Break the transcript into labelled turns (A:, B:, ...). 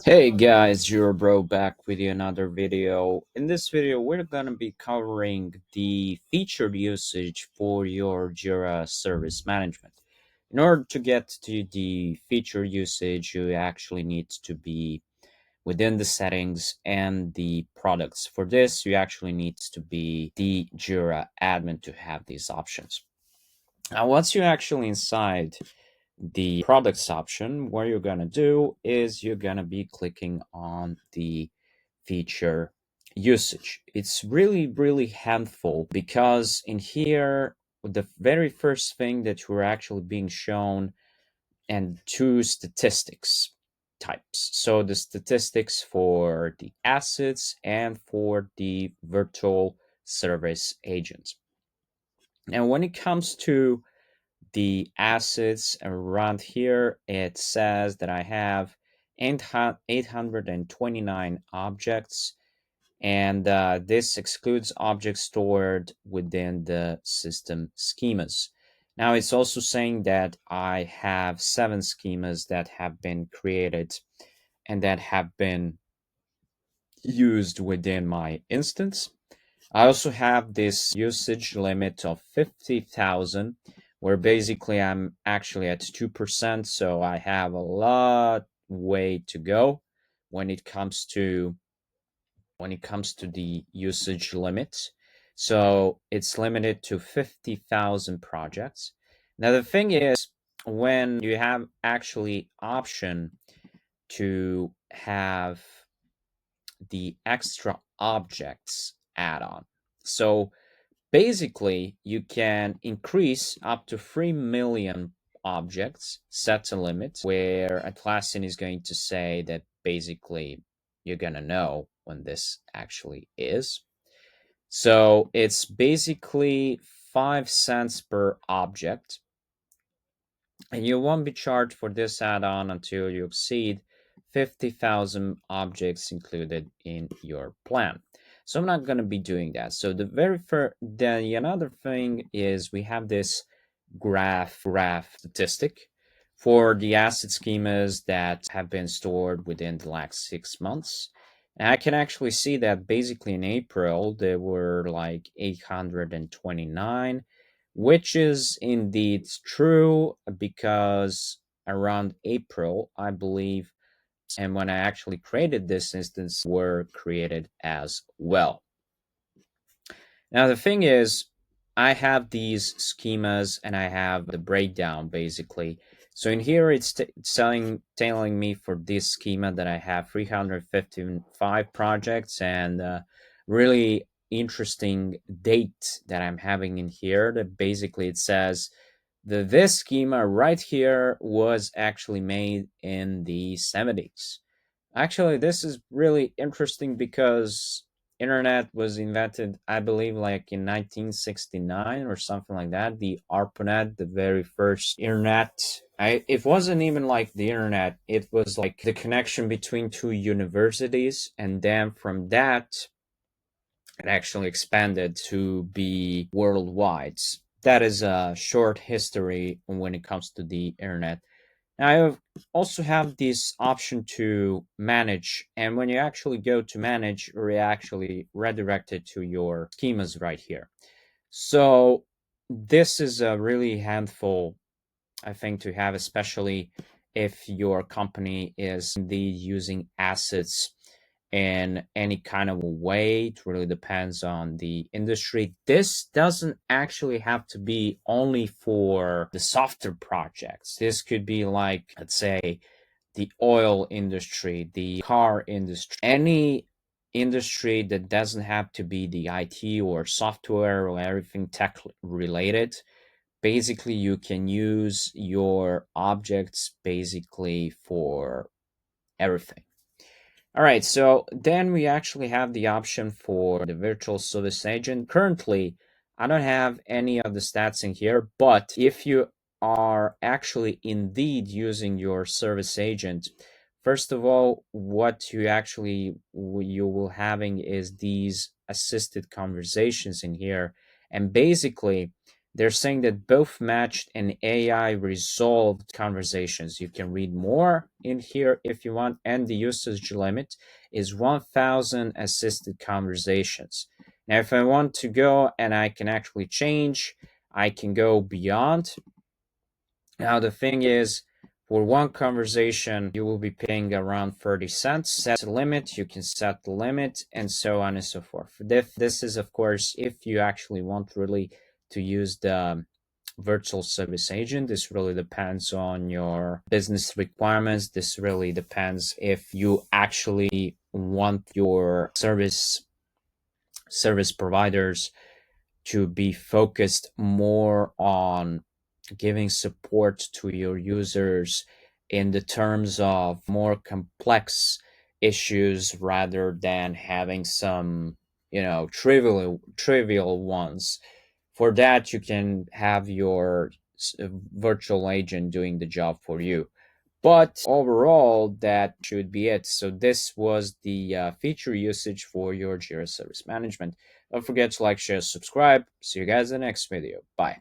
A: Hey guys, Jira bro back with you another video. In this video, we're gonna be covering the featured usage for your Jira service management. In order to get to the feature usage, you actually need to be within the settings and the products. For this, you actually need to be the Jira admin to have these options. Now, once you're actually inside the products option, what you're going to do is you're going to be clicking on the feature usage. It's really handful because in here, the very first thing that we're actually being shown and two statistics types. So the statistics for the assets and for the virtual service agents. And when it comes to the assets around here, it says that I have 829 objects, and this excludes objects stored within the system schemas. Now it's also saying that I have 7 schemas that have been created and that have been used within my instance. I also have this usage limit of 50,000, where basically I'm actually at 2%, so I have a lot way to go when it comes to the usage limit. So it's limited to 50,000 projects. Now the thing is, when you have actually option to have the extra objects add-on. So basically, you can increase up to 3 million objects, set a limit, where Atlassian is going to say that basically you're going to know when this actually is. So it's basically 5 cents per object, and you won't be charged for this add-on until you exceed 50,000 objects included in your plan. So I'm not going to be doing that. So the very first, then another thing is we have this graph statistic for the asset schemas that have been stored within the last 6 months. And I can actually see that basically in April, there were like 829, which is indeed true because around April, I believe, and when I actually created this instance, were created as well. Now, the thing is, I have these schemas and I have the breakdown basically. So in here, it's telling me for this schema that I have 355 projects and really interesting date that I'm having in here that basically it says that this schema right here was actually made in the 70s. Actually, this is really interesting because internet was invented, I believe, like in 1969 or something like that. The ARPANET, the very first internet. It wasn't even like the internet. It was like the connection between two universities, and then from that, it actually expanded to be worldwide. That is a short history when it comes to the internet. Now, I also have this option to manage, and when you actually go to manage, you're actually redirected to your schemas right here. So this is a really handful, I think, to have, especially if your company is indeed using assets in any kind of way. It really depends on the industry. This doesn't actually have to be only for the software projects. This could be like, let's say, the oil industry, the car industry, any industry that doesn't have to be the IT or software or everything tech related. Basically, you can use your objects basically for everything. All right, so then we actually have the option for the virtual service agent. Currently, I don't have any of the stats in here, but if you are actually indeed using your service agent, first of all, what you will having is these assisted conversations in here. And basically, they're saying that both matched and AI resolved conversations. You can read more in here if you want, and the usage limit is 1,000 assisted conversations. Now, if I want to go and I can actually change, I can go beyond. Now, the thing is, for one conversation, you will be paying around 30 cents. Set the limit, you can set the limit, and so on and so forth. This is, of course, if you actually want really to use the virtual service agent. This really depends on your business requirements. This really depends if you actually want your service providers to be focused more on giving support to your users in the terms of more complex issues rather than having some trivial ones. For that, you can have your virtual agent doing the job for you. But overall, that should be it. So this was the feature usage for your Jira Service Management. Don't forget to like, share, subscribe. See you guys in the next video. Bye.